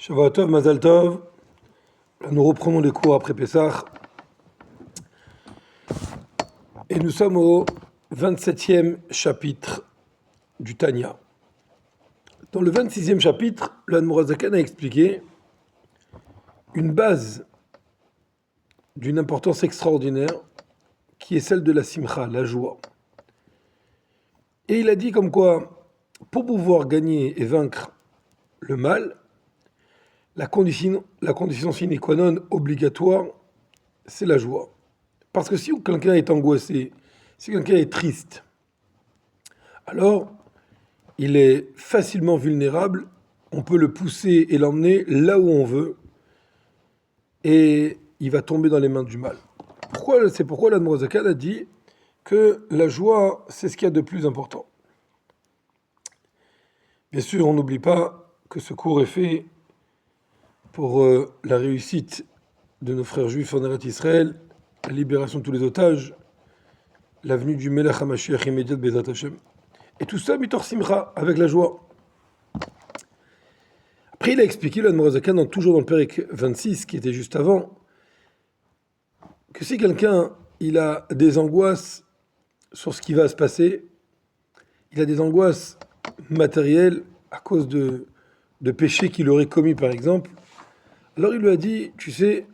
Shavua Tov, Mazal Tov. Nous reprenons les cours après Pessah. Et nous sommes au 27e chapitre du Tanya. Dans le 26e chapitre, l'Admoraz Zaken a expliqué une base d'une importance extraordinaire qui est celle de la simcha, la joie. Et il a dit comme quoi, pour pouvoir gagner et vaincre le mal, la condition sine qua non obligatoire, c'est la joie. Parce que si quelqu'un est angoissé, si quelqu'un est triste, alors il est facilement vulnérable, on peut le pousser et l'emmener là où on veut, et il va tomber dans les mains du mal. C'est pourquoi l'Admoraz Zaken a dit que la joie, c'est ce qu'il y a de plus important. Bien sûr, on n'oublie pas que ce cours est fait pour la réussite de nos frères juifs en Eretz Israël, la libération de tous les otages, la venue du Melech HaMashiach immédiate Bezrat Hashem. Et tout ça, mitor simcha, avec la joie. Après, il a expliqué, l'Admoraz Zaken, toujours dans le Pérek 26, qui était juste avant, que si quelqu'un il a des angoisses sur ce qui va se passer, il a des angoisses matérielles à cause de péchés qu'il aurait commis, par exemple, alors il lui a dit, tu sais,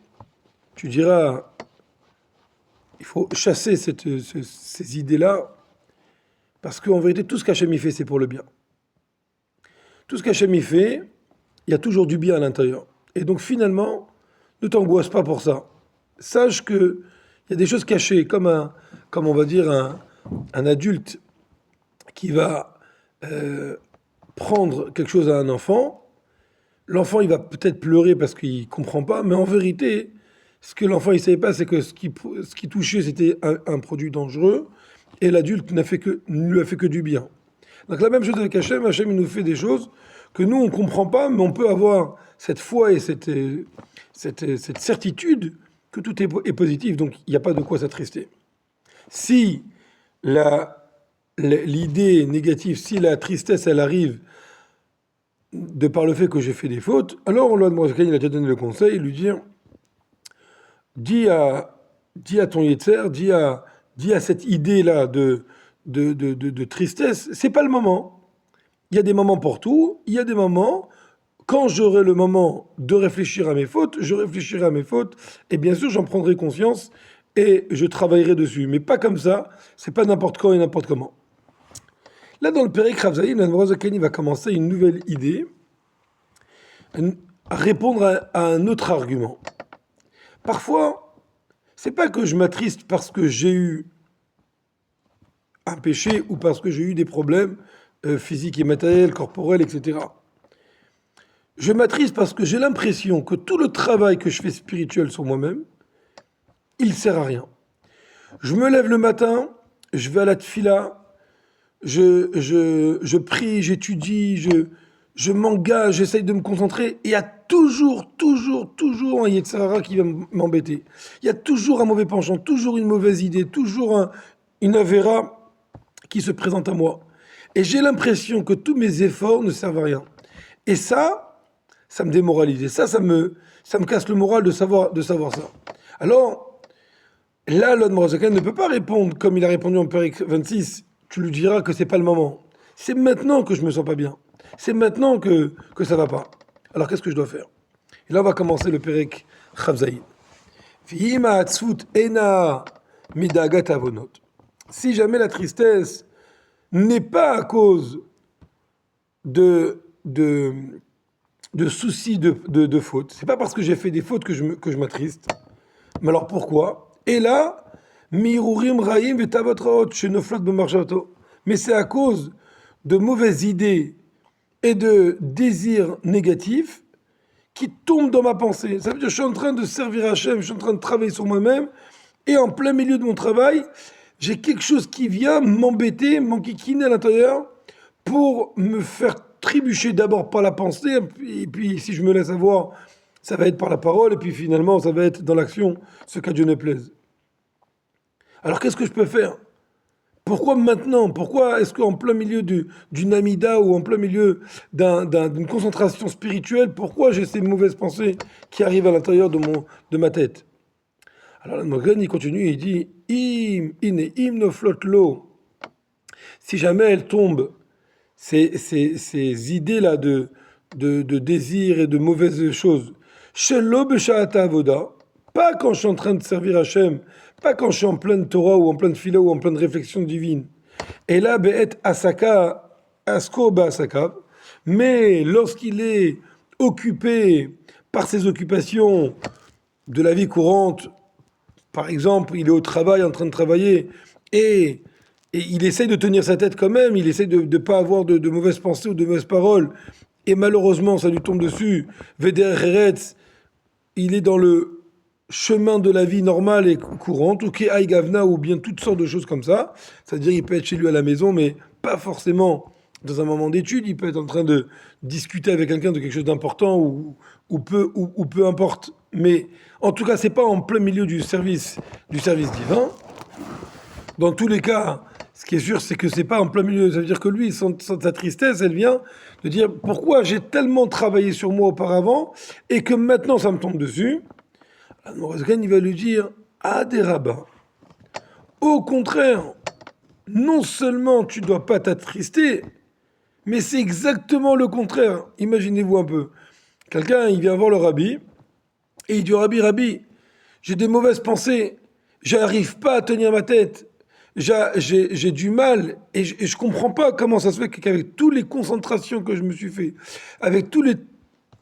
tu diras, il faut chasser ces idées-là, parce qu'en vérité, tout ce qu'Hachem y fait, c'est pour le bien. Tout ce qu'Hachem y fait, il y a toujours du bien à l'intérieur. Et donc finalement, ne t'angoisse pas pour ça. Sache qu'il y a des choses cachées, comme on va dire un adulte qui va prendre quelque chose à un enfant. L'enfant, il va peut-être pleurer parce qu'il ne comprend pas, mais en vérité, ce que l'enfant ne savait pas, c'est que ce qui touchait, c'était un produit dangereux, et l'adulte ne lui a fait que du bien. Donc la même chose avec Hachem, Hachem il nous fait des choses que nous, on ne comprend pas, mais on peut avoir cette foi et cette certitude que tout est positif, donc il n'y a pas de quoi s'attrister. Si l'idée négative, si la tristesse, elle arrive de par le fait que j'ai fait des fautes, alors il a déjà donné le conseil, lui dire, dis à ton Yetzer, dis à cette idée-là de tristesse, c'est pas le moment. Il y a des moments pour tout, il y a des moments, quand j'aurai le moment de réfléchir à mes fautes, je réfléchirai à mes fautes, et bien sûr j'en prendrai conscience, et je travaillerai dessus. Mais pas comme ça, c'est pas n'importe quand et n'importe comment. Là, dans le Pérek Rav Zayin, l'Admoraz Zaken va commencer une nouvelle idée, à répondre à un autre argument. Parfois, c'est pas que je m'attriste parce que j'ai eu un péché ou parce que j'ai eu des problèmes physiques et matériels, corporels, etc. Je m'attriste parce que j'ai l'impression que tout le travail que je fais spirituel sur moi-même, il sert à rien. Je me lève le matin, je vais à la tfila, je prie, j'étudie, je m'engage, j'essaye de me concentrer, et il y a toujours un Yetzer Hara qui va m'embêter. Il y a toujours un mauvais penchant, toujours une mauvaise idée, toujours une avéra qui se présente à moi. Et j'ai l'impression que tous mes efforts ne servent à rien. Et ça me démoralise. Et ça me casse le moral de savoir ça. Alors, là, l'Admoraz Zaken ne peut pas répondre comme il a répondu en Pérek 26. Tu lui diras que c'est pas le moment. C'est maintenant que je me sens pas bien. C'est maintenant que ça va pas. Alors qu'est-ce que je dois faire? Et là, on va commencer le Pérek Rav Zayin. V'hima atzfut ena midagat avonot. Si jamais la tristesse n'est pas à cause de soucis de fautes, c'est pas parce que j'ai fait des fautes que je m'attriste. Mais alors pourquoi? Et là, mirurim raim vetavot shenoflot b'marshavato. Mais c'est à cause de mauvaises idées et de désirs négatifs qui tombent dans ma pensée. Ça veut dire que je suis en train de servir Hachem, je suis en train de travailler sur moi-même, et en plein milieu de mon travail, j'ai quelque chose qui vient m'embêter, m'enquiquiner à l'intérieur, pour me faire trébucher d'abord par la pensée, et puis si je me laisse avoir, ça va être par la parole, et puis finalement, ça va être dans l'action, ce qu'à Dieu ne plaise. Alors qu'est-ce que je peux faire? Pourquoi maintenant? Pourquoi est-ce qu'en plein milieu d'une amida ou en plein milieu d'une concentration spirituelle, pourquoi j'ai ces mauvaises pensées qui arrivent à l'intérieur de ma tête? Alors le Mogan, il continue, il dit, im noflot lo. Si jamais elles tombent, ces idées-là de désir et de mauvaises choses, shelo b'sha'ata avoda, pas quand je suis en train de servir Hachem, pas quand je suis en pleine Torah ou en pleine phila ou en pleine réflexion divine. Et là, be'et asaka, asko ba'asaka, mais lorsqu'il est occupé par ses occupations de la vie courante, par exemple, il est au travail, en train de travailler, et, et il essaye de tenir sa tête quand même, il essaye de ne pas avoir de mauvaises pensées ou de mauvaises paroles, et malheureusement, ça lui tombe dessus. Veder Eretz, il est dans le chemin de la vie normale et courante, ou Ke'ai Gavna, ou bien toutes sortes de choses comme ça. C'est-à-dire, il peut être chez lui à la maison, mais pas forcément dans un moment d'étude. Il peut être en train de discuter avec quelqu'un de quelque chose d'important, ou peu importe. Mais en tout cas, c'est pas en plein milieu du service divin. Dans tous les cas, ce qui est sûr, c'est que c'est pas en plein milieu. Ça veut dire que lui, sa tristesse, elle vient de dire pourquoi j'ai tellement travaillé sur moi auparavant et que maintenant ça me tombe dessus. Morazgan, il va lui dire ah des rabbins. Au contraire, non seulement tu dois pas t'attrister, mais c'est exactement le contraire. Imaginez-vous un peu. Quelqu'un, il vient voir le rabbi et il dit Rabbi, j'ai des mauvaises pensées, j'arrive pas à tenir ma tête. J'ai du mal et je comprends pas comment ça se fait qu'avec toutes les concentrations que je me suis fait, avec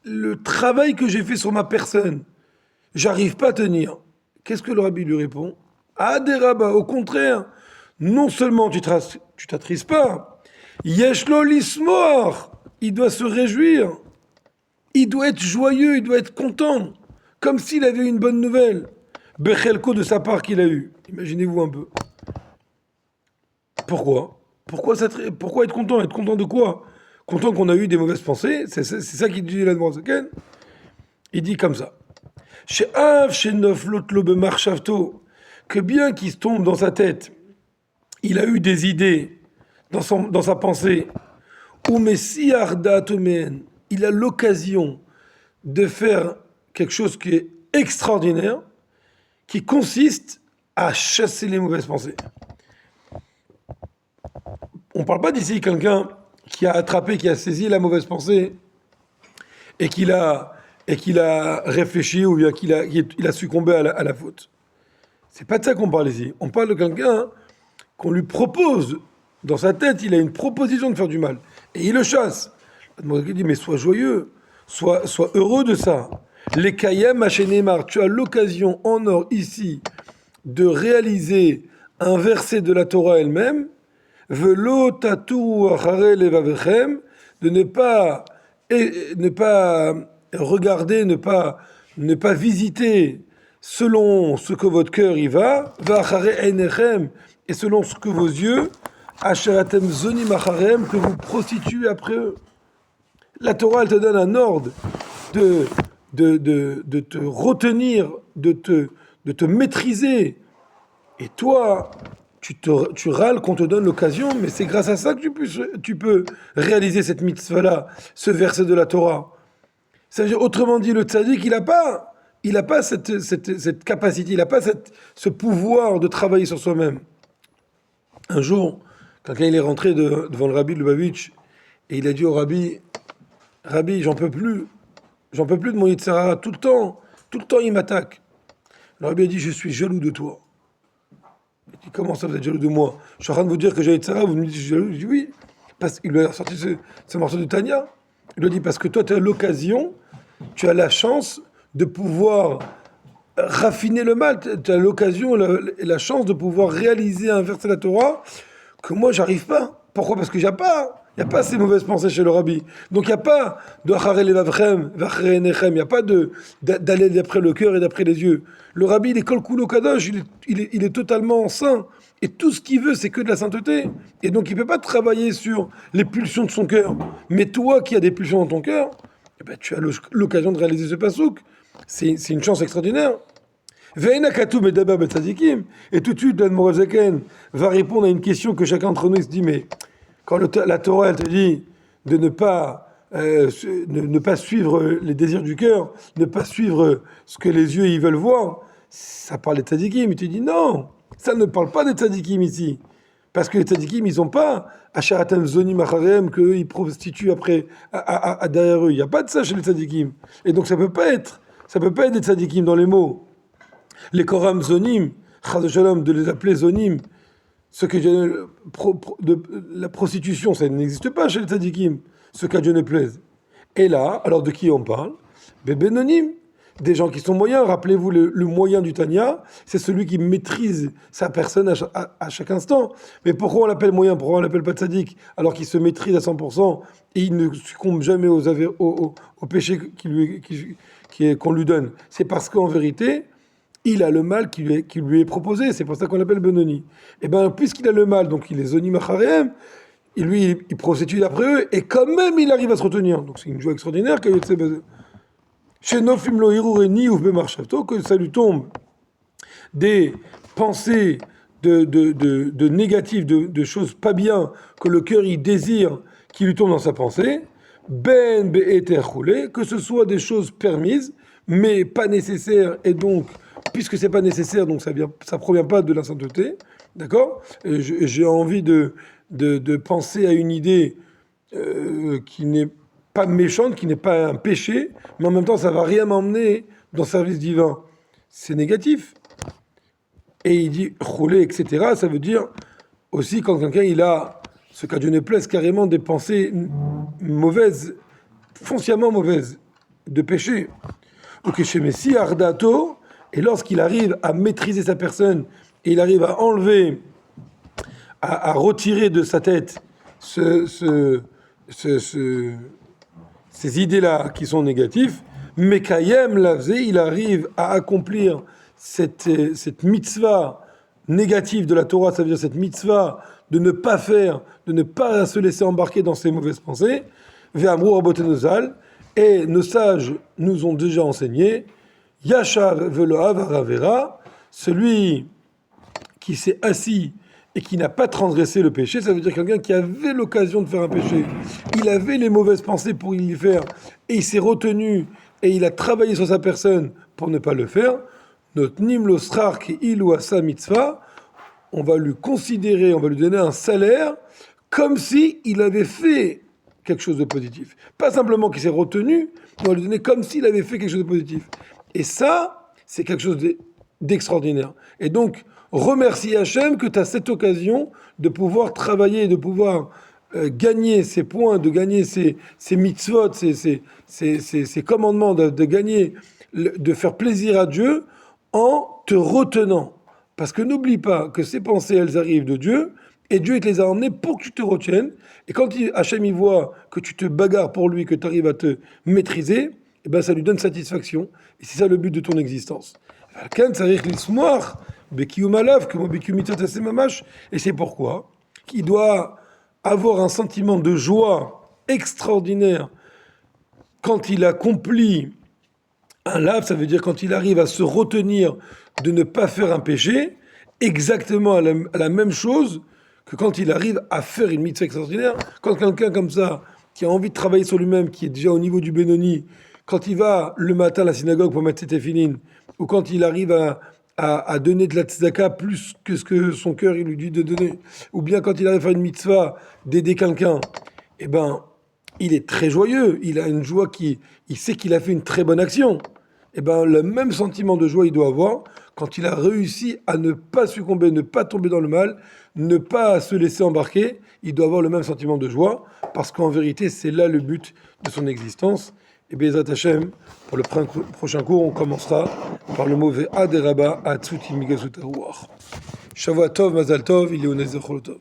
le travail que j'ai fait sur ma personne, j'arrive pas à tenir. Qu'est-ce que le rabbi lui répond? Ah des rabbins, au contraire, non seulement tu t'attristes pas, yeshlo lismor, il doit se réjouir, il doit être joyeux, il doit être content, comme s'il avait une bonne nouvelle. Bechelko de sa part qu'il a eu. Imaginez-vous un peu. Pourquoi pourquoi être content? Être content de quoi? Content qu'on a eu des mauvaises pensées? C'est ça qu'il dit là devant Zaken. Il dit comme ça. Chez Av, chez Neuf, l'autre lobe marchavto, que bien qu'il se tombe dans sa tête, il a eu des idées dans sa pensée, ou Messi Arda Tomen, il a l'occasion de faire quelque chose qui est extraordinaire, qui consiste à chasser les mauvaises pensées. On ne parle pas d'ici quelqu'un qui a attrapé, qui a saisi la mauvaise pensée et qu'il a réfléchi ou bien qu'il a succombé à la faute. C'est pas de ça qu'on parle ici. On parle de quelqu'un qu'on lui propose, dans sa tête, il a une proposition de faire du mal. Et il le chasse. Il dit, mais sois joyeux, sois heureux de ça. Les Kayem Hachénémar, tu as l'occasion en or ici de réaliser un verset de la Torah elle-même, Velo tatou achare levavechem, de ne pas regarder, ne pas visiter selon ce que votre cœur y va, vachare einechem, et selon ce que vos yeux, acharatem zonim acharem, que vous prostituez après eux. La Torah, elle te donne un ordre de te retenir, de te maîtriser. Et toi, tu râles qu'on te donne l'occasion, mais c'est grâce à ça que tu peux réaliser cette mitzvah-là, ce verset de la Torah. C'est-à-dire, autrement dit, le tzaddik, il n'a pas cette capacité, il n'a pas ce pouvoir de travailler sur soi-même. Un jour, quelqu'un il est rentré devant le rabbi de Lubavitch, et il a dit au rabbi, j'en peux plus de mon Yitzhara, tout le temps il m'attaque. Le rabbi a dit, je suis jaloux de toi. Il dit, comment ça vous êtes jaloux de moi? Je suis en train de vous dire que j'ai Yitzhara, vous me dites que je suis jaloux? Il dit oui, parce qu'il lui a sorti ce morceau de Tanya. Il lui a dit, parce que toi tu as l'occasion, tu as la chance de pouvoir raffiner le mal, tu as l'occasion et la chance de pouvoir réaliser un verset de la Torah que moi j'arrive pas. Pourquoi? Parce que il n'y a pas ces mauvaises pensées chez le rabbi. Donc il n'y a pas de achare levavchem, vachare einechem, il n'y a pas d'aller d'après le cœur et d'après les yeux. Le rabbi, il est kol kulo kadosh, il est totalement saint. Et tout ce qu'il veut, c'est que de la sainteté. Et donc il ne peut pas travailler sur les pulsions de son cœur. Mais toi qui as des pulsions dans ton cœur, eh ben, tu as l'occasion de réaliser ce pasouk. C'est une chance extraordinaire. Ve'ena katu medaber betzadikim. Et tout de suite, l'Admor Zaken va répondre à une question que chacun d'entre nous se dit, mais quand la Torah, elle te dit de ne pas suivre les désirs du cœur, ne pas suivre ce que les yeux ils veulent voir, ça parle des tzadikim. Et tu dis non, ça ne parle pas des tzadikim ici. Parce que les tzadikim, ils n'ont pas Asharatam Zonim Acharem, qu'eux, ils prostituent après, derrière eux. Il n'y a pas de ça chez les tzadikim. Et donc ça peut pas être des tzadikim dans les mots. Les Koram Zonim, Chaz Shalom, de les appeler Zonim, ce que la prostitution, ça n'existe pas chez les tzadikim, ce qu'à Dieu ne plaise. Et là, alors de qui on parle? Bébénonim, des gens qui sont moyens. Rappelez-vous, le moyen du Tanya, c'est celui qui maîtrise sa personne à chaque instant. Mais pourquoi on l'appelle moyen? Pourquoi on l'appelle pas tzaddik? Alors qu'il se maîtrise à 100% et il ne succombe jamais au péché qu'on lui donne. C'est parce qu'en vérité, il a le mal qui lui est proposé. C'est pour ça qu'on l'appelle Benoni. Et bien, puisqu'il a le mal, donc il est Zoni Machareem, et lui, il prostitue d'après eux, et quand même, il arrive à se retenir. Donc c'est une joie extraordinaire chez Nofim lo Hirureni ou Bemarchavto, que ça lui tombe des pensées de négatives, de choses pas bien, que le cœur il désire, qui lui tombent dans sa pensée, ben be'eter choulé, que ce soit des choses permises, mais pas nécessaires, et donc, puisque c'est pas nécessaire, donc ça provient pas de la sainteté, d'accord? J'ai envie de penser à une idée qui n'est pas méchante, qui n'est pas un péché, mais en même temps, ça va rien m'emmener dans le service divin. C'est négatif. Et il dit rouler, etc. Ça veut dire aussi quand quelqu'un il a, ce qu'à Dieu ne plaise, carrément des pensées mauvaises, foncièrement mauvaises, de péché. Ou que chez Messi, Ardato, et lorsqu'il arrive à maîtriser sa personne, et il arrive à enlever, à retirer de sa tête ces idées-là qui sont négatives, mais Kayem l'a faisait, il arrive à accomplir cette mitzvah négative de la Torah, ça veut dire cette mitzvah de ne pas faire, de ne pas se laisser embarquer dans ces mauvaises pensées, Ve'amru Rabotenozal, et nos sages nous ont déjà enseigné, Yashav Veloav Aravera, celui qui s'est assis et qui n'a pas transgressé le péché, ça veut dire quelqu'un qui avait l'occasion de faire un péché, il avait les mauvaises pensées pour y faire, et il s'est retenu, et il a travaillé sur sa personne pour ne pas le faire, notre nimlo srar ki ilu asa mitzvah, on va lui considérer, on va lui donner un salaire, comme si il avait fait quelque chose de positif. Pas simplement qu'il s'est retenu, mais on va lui donner comme s'il avait fait quelque chose de positif. Et ça, c'est quelque chose d'extraordinaire. Et donc, remercie Hachem que tu as cette occasion de pouvoir travailler, de pouvoir gagner ces points, de gagner ces mitzvot, ces commandements, de gagner, de faire plaisir à Dieu en te retenant. Parce que n'oublie pas que ces pensées, elles arrivent de Dieu, et Dieu il te les a emmenées pour que tu te retiennes. Et quand Hachem il voit que tu te bagarres pour lui, que tu arrives à te maîtriser, et ben ça lui donne satisfaction. Et c'est ça le but de ton existence. Et c'est pourquoi il doit avoir un sentiment de joie extraordinaire quand il accomplit un lav, ça veut dire quand il arrive à se retenir de ne pas faire un péché, exactement à la même chose que quand il arrive à faire une mitzvah extraordinaire. Quand quelqu'un comme ça, qui a envie de travailler sur lui-même, qui est déjà au niveau du Benoni, quand il va le matin à la synagogue pour mettre ses téphilines, ou quand il arrive à donner de la tzedaka plus que ce que son cœur il lui dit de donner, ou bien quand il arrive à faire une mitzvah, d'aider quelqu'un, eh ben, il est très joyeux, il a une joie il sait qu'il a fait une très bonne action. Eh ben, le même sentiment de joie il doit avoir quand il a réussi à ne pas succomber, ne pas tomber dans le mal, ne pas se laisser embarquer, il doit avoir le même sentiment de joie, parce qu'en vérité, c'est là le but de son existence. Et Bezrat Hashem, pour le prochain cours, on commencera par le mot Ve'ad Rabba Atsuti Migasut Aruach. Shavua Tov, Mazal Tov, il est au Nezechol Tov.